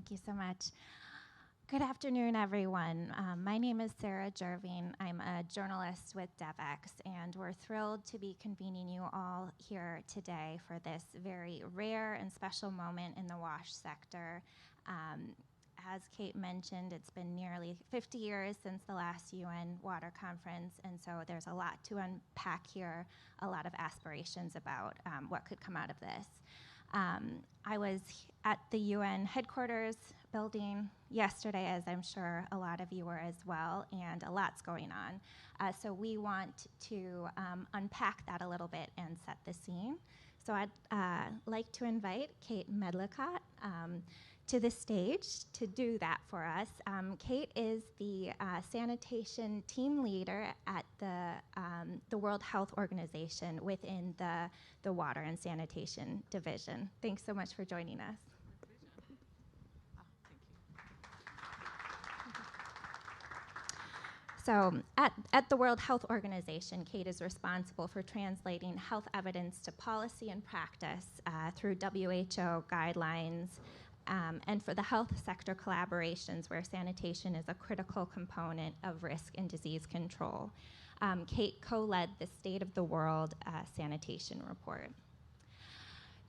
Thank you so much. Good afternoon, everyone. My name is Sara Jerving. I'm a journalist with Devex, and we're thrilled to be convening you all here today for this very rare and special moment in the WASH sector. As Kate mentioned, it's been nearly 50 years since the last UN Water Conference, and so there's a lot to unpack here, a lot of aspirations about what could come out of this. I was at the UN headquarters building yesterday, as I'm sure a lot of you were as well, and a lot's going on. So we want to unpack that a little bit and set the scene. So I'd like to invite Kate Medlicott to the stage to do that for us. Kate is the sanitation team leader at the World Health Organization within the Water and Sanitation Division. Thanks so much for joining us. So at the World Health Organization, Kate is responsible for translating health evidence to policy and practice through WHO guidelines, and for the health sector collaborations where sanitation is a critical component of risk and disease control. Kate co-led the State of the World Sanitation Report.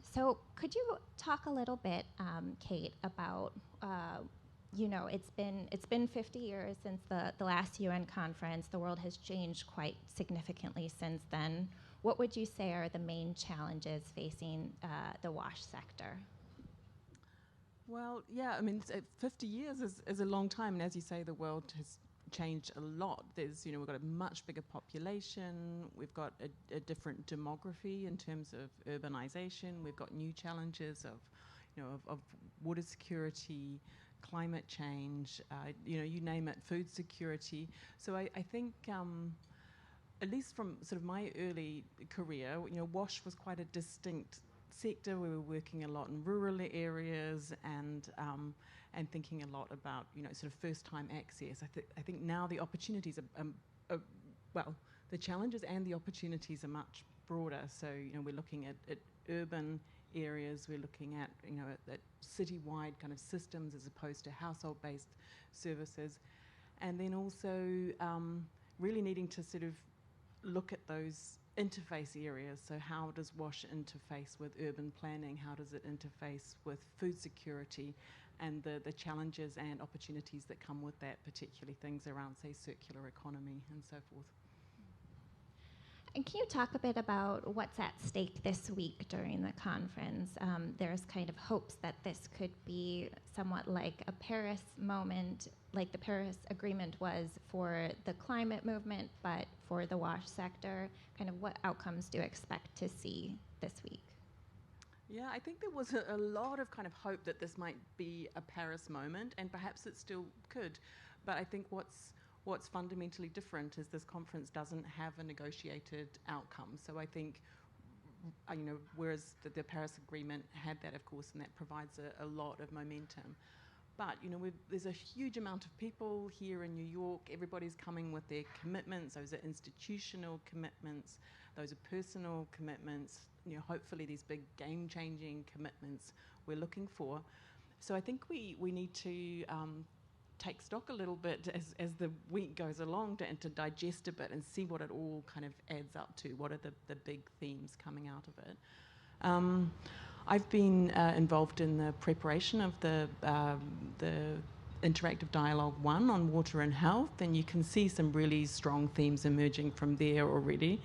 So could you talk a little bit, Kate, about it's been 50 years since the last UN conference. The world has changed quite significantly since then. What would you say are the main challenges facing the WASH sector? Well, yeah, I mean, 50 years is a long time, and as you say, the world has changed a lot. We've got a much bigger population, we've got a different demography in terms of urbanization, we've got new challenges of water security, climate change, you name it, food security. So I think, at least from sort of my early career, WASH was quite a distinct sector. We were working a lot in rural areas and thinking a lot about sort of first-time access. I think now the opportunities are the challenges and the opportunities are much broader. So we're looking at urban areas, we're looking at at citywide kind of systems as opposed to household-based services, and then also really needing to sort of look at those interface areas. So how does WASH interface with urban planning? How does it interface with food security and the challenges and opportunities that come with that, particularly things around, say, circular economy and so forth. And can you talk a bit about what's at stake this week during the conference? There's kind of hopes that this could be somewhat like a Paris moment, like the Paris Agreement was for the climate movement, but for the WASH sector. Kind of what outcomes do you expect to see this week? Yeah, I think there was a lot of kind of hope that this might be a Paris moment, and perhaps it still could. But I think what's fundamentally different is this conference doesn't have a negotiated outcome. So I think, whereas the Paris Agreement had that, of course, and that provides a lot of momentum. But, there's a huge amount of people here in New York. Everybody's coming with their commitments. Those are institutional commitments. Those are personal commitments. Hopefully these big game-changing commitments we're looking for. So I think we need to take stock a little bit as the week goes along to digest a bit and see what it all kind of adds up to. What are the big themes coming out of it? I've been involved in the preparation of the Interactive Dialogue 1 on water and health, and you can see some really strong themes emerging from there already.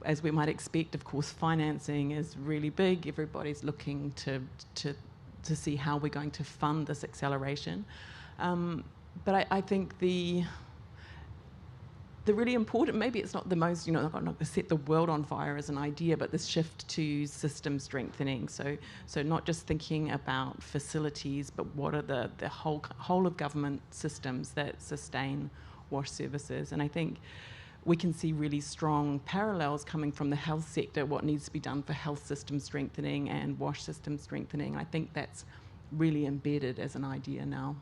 As we might expect, of course, financing is really big. Everybody's looking to see how we're going to fund this acceleration. But I think the really important, maybe it's not the most, not going to set the world on fire as an idea, but this shift to system strengthening. So not just thinking about facilities, but what are the whole of government systems that sustain WASH services. And I think we can see really strong parallels coming from the health sector, what needs to be done for health system strengthening and WASH system strengthening. I think that's really embedded as an idea now.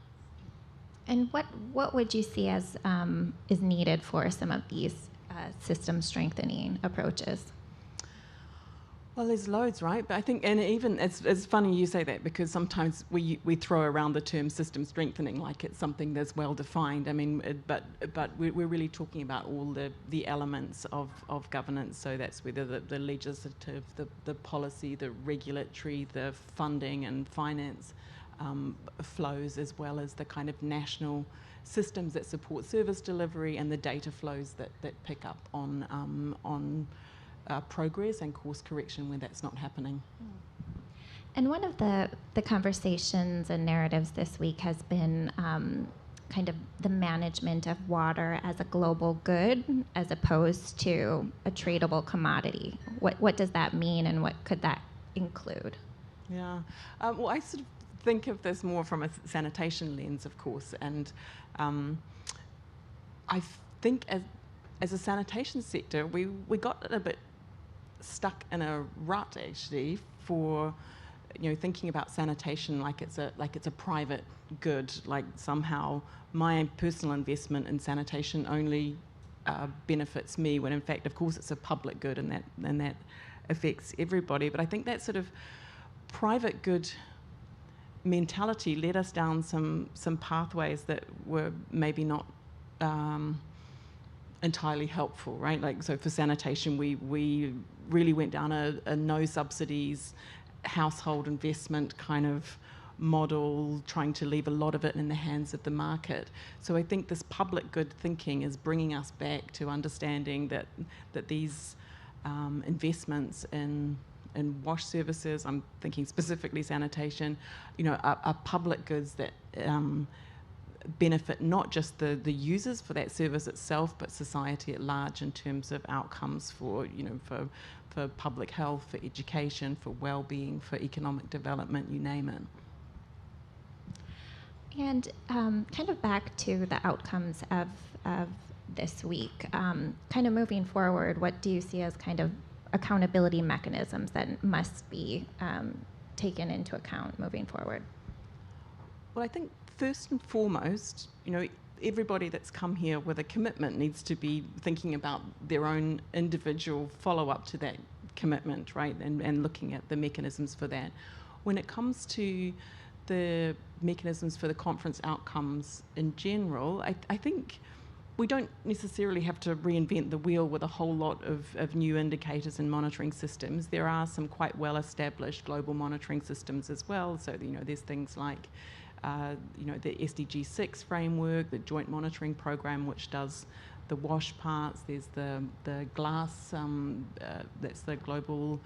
And what would you see as is needed for some of these system strengthening approaches? Well, there's loads, right? But I think, and even it's funny you say that, because sometimes we throw around the term system strengthening like it's something that's well defined. I mean, but we're really talking about all the elements of governance. So that's whether the legislative, the policy, the regulatory, the funding and finance flows, as well as the kind of national systems that support service delivery and the data flows that pick up on progress and course correction when that's not happening. And one of the conversations and narratives this week has been kind of the management of water as a global good as opposed to a tradable commodity. What does that mean, and what could that include? Yeah. Well, I sort of think of this more from a sanitation lens, of course, and I think as a sanitation sector, we got a bit stuck in a rut, actually, for thinking about sanitation like it's a private good, like somehow my personal investment in sanitation only benefits me, when in fact, of course, it's a public good, and that affects everybody. But I think that sort of private good mentality led us down some pathways that were maybe not entirely helpful, right? Like, so for sanitation, we really went down a no subsidies household investment kind of model, trying to leave a lot of it in the hands of the market. So I think this public good thinking is bringing us back to understanding that these investments in wash services, I'm thinking specifically sanitation, are public goods that benefit not just the users for that service itself, but society at large in terms of outcomes for public health, for education, for well-being, for economic development, you name it. And kind of back to the outcomes of this week, kind of moving forward, what do you see as kind of accountability mechanisms that must be taken into account moving forward? Well, I think first and foremost, everybody that's come here with a commitment needs to be thinking about their own individual follow-up to that commitment, right? And looking at the mechanisms for that. When it comes to the mechanisms for the conference outcomes in general, I think we don't necessarily have to reinvent the wheel with a whole lot of new indicators and monitoring systems. There are some quite well-established global monitoring systems as well. So, there's things like the SDG 6 framework, the Joint Monitoring Program, which does the wash parts. There's the GLASS, that's the Global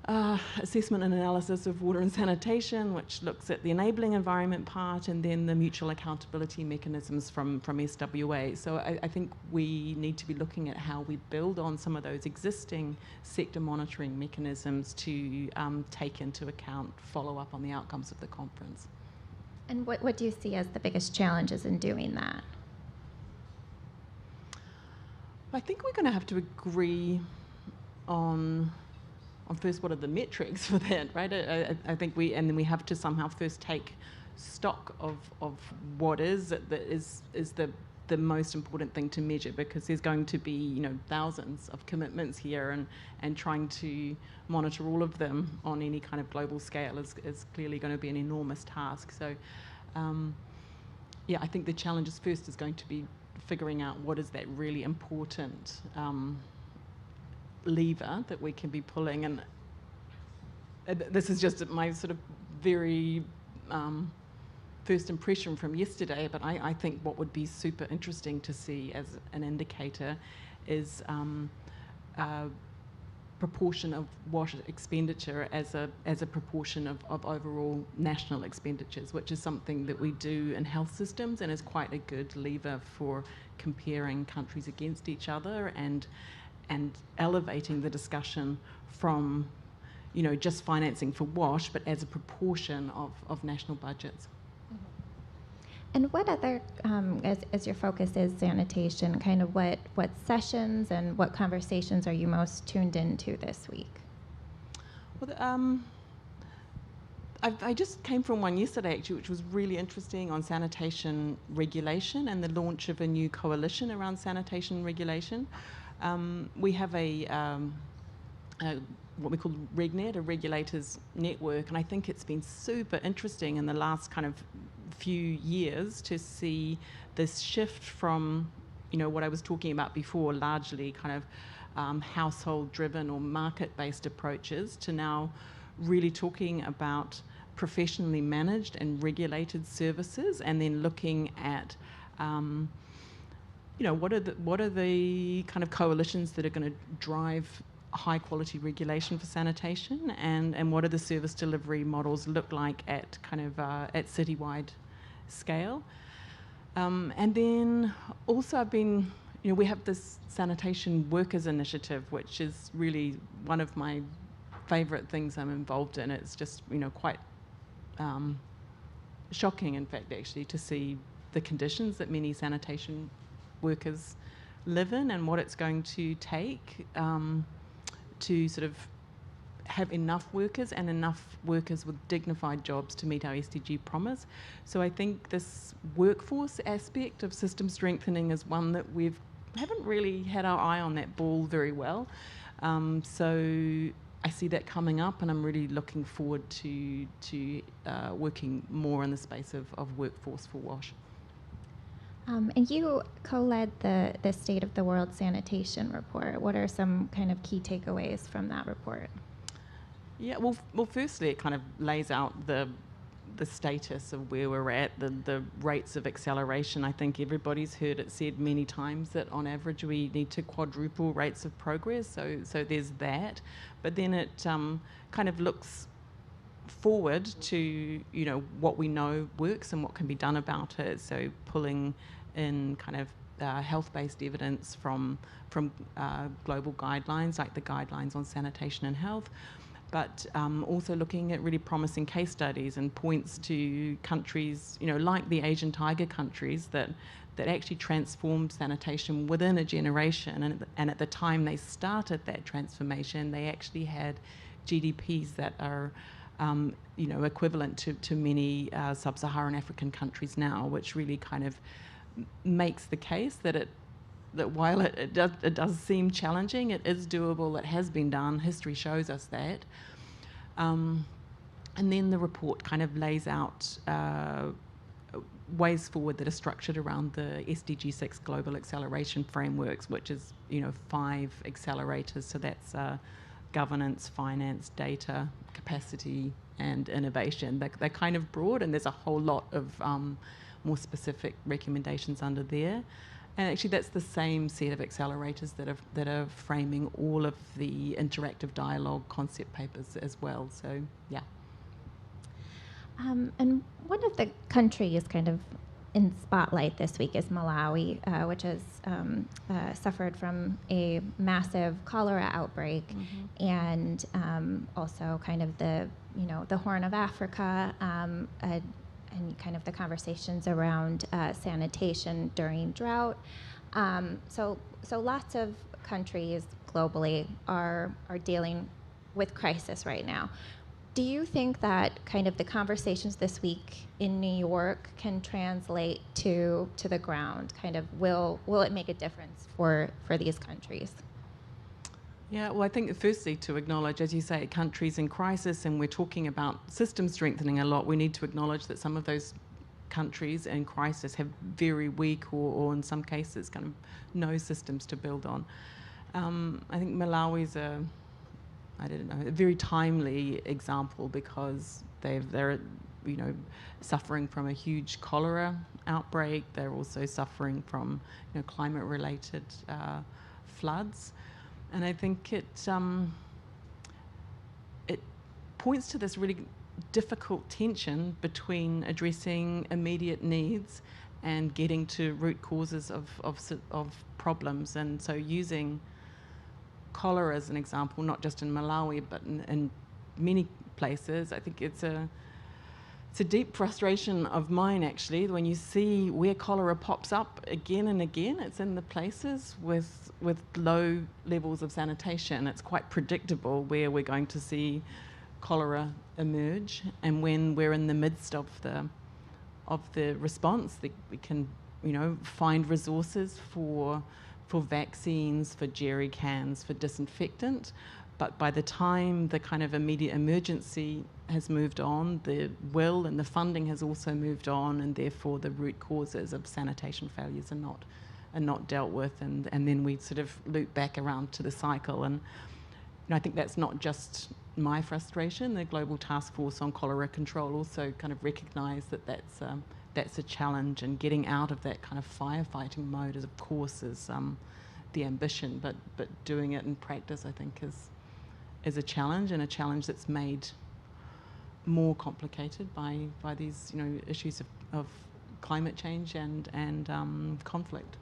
Assessment and Analysis of Water and Sanitation, which looks at the enabling environment part, and then the mutual accountability mechanisms from SWA. So I think we need to be looking at how we build on some of those existing sector monitoring mechanisms to take into account follow-up on the outcomes of the conference. And what do you see as the biggest challenges in doing that? I think we're going to have to agree on first what are the metrics for that, right? I think we have to somehow first take stock of what is the most important thing to measure, because there's going to be thousands of commitments here, and trying to monitor all of them on any kind of global scale is clearly going to be an enormous task. So I think the challenge first is going to be figuring out what is that really important lever that we can be pulling. And this is just my sort of very first impression from yesterday, but I think what would be super interesting to see as an indicator is proportion of wash expenditure as a proportion of overall national expenditures, which is something that we do in health systems and is quite a good lever for comparing countries against each other and elevating the discussion from just financing for wash, but as a proportion of national budgets. And what other, as your focus is sanitation, kind of what sessions and what conversations are you most tuned into this week? Well, I just came from one yesterday, actually, which was really interesting, on sanitation regulation and the launch of a new coalition around sanitation regulation. We have a what we call RegNet, a regulators network, and I think it's been super interesting in the last kind of few years to see this shift from, you know, what I was talking about before, largely kind of household-driven or market-based approaches, to now really talking about professionally managed and regulated services, and then looking at, you know, what are the kind of coalitions that are going to drive high quality regulation for sanitation, and what do the service delivery models look like at kind of at citywide scale. And then also I've been, you know, we have this sanitation workers initiative, which is really one of my favorite things I'm involved in. It's just, you know, quite shocking, in fact, actually, to see the conditions that many sanitation workers live in, and what it's going to take to sort of have enough workers, and enough workers with dignified jobs to meet our SDG promise. So I think this workforce aspect of system strengthening is one that haven't really had our eye on that ball very well. So I see that coming up, and I'm really looking forward to working more in the space of workforce for WASH. And you co-led the State of the World Sanitation report. What are some kind of key takeaways from that report? Yeah, well, firstly, it kind of lays out the status of where we're at, the rates of acceleration. I think everybody's heard it said many times that on average we need to quadruple rates of progress. So there's that, but then it kind of looks forward to, you know, what we know works and what can be done about it. So pulling in kind of health-based evidence from global guidelines, like the guidelines on sanitation and health, but also looking at really promising case studies and points to countries, you know, like the Asian tiger countries that actually transformed sanitation within a generation. And at the time they started that transformation, they actually had GDPs that are you know, equivalent to many sub-Saharan African countries now, which really kind of makes the case that while it does seem challenging, it is doable, it has been done, history shows us that. And then the report kind of lays out ways forward that are structured around the SDG 6 global acceleration frameworks, which is, you know, 5 accelerators. So that's governance, finance, data, capacity, and innovation. They're kind of broad, and there's a whole lot of more specific recommendations under there. And actually, that's the same set of accelerators that are framing all of the interactive dialogue concept papers as well. So, yeah. And one of the countries kind of in spotlight this week is Malawi, which has suffered from a massive cholera outbreak, and also kind of the Horn of Africa, and kind of the conversations around sanitation during drought. So lots of countries globally are dealing with crisis right now. Do you think that kind of the conversations this week in New York can translate to the ground? Kind of will it make a difference for these countries? Yeah, well, I think firstly to acknowledge, as you say, countries in crisis, and we're talking about system strengthening a lot, we need to acknowledge that some of those countries in crisis have very weak or in some cases kind of no systems to build on. I think Malawi's a very timely example, because they're you know, suffering from a huge cholera outbreak. They're also suffering from, you know, climate-related floods. And I think it points to this really difficult tension between addressing immediate needs and getting to root causes of problems. And so using cholera as an example, not just in Malawi, but in many places, I think it's a deep frustration of mine, actually, when you see where cholera pops up again and again. It's in the places with low levels of sanitation. It's quite predictable where we're going to see cholera emerge, and when we're in the midst of the response, we can, you know, find resources for vaccines, for jerry cans, for disinfectant, But by the time the kind of immediate emergency has moved on, the will and the funding has also moved on, and therefore the root causes of sanitation failures are not dealt with, and then we sort of loop back around to the cycle. And I think that's not just my frustration. The Global Task Force on Cholera Control also kind of recognised that that's a challenge, and getting out of that kind of firefighting mode of course is the ambition, but doing it in practice I think is a challenge, and a challenge that's made more complicated by these issues of climate change and conflict.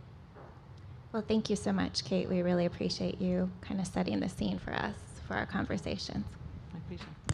Well, thank you so much, Kate. We really appreciate you kind of setting the scene for us for our conversations. I appreciate it.